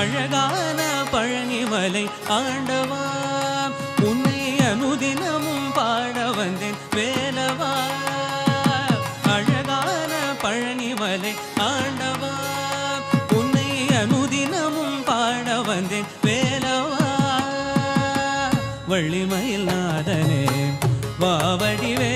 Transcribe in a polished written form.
அழகான பழனிமலை ஆண்டவா உன்னை அனுதினமும் பாட வந்தேன் வேலவா அழகான பழனிமலை ஆண்டவா உன்னை அனுதினமும் பாட வந்தேன் வேலவா வள்ளிமயில் நாதனே வாவடிவே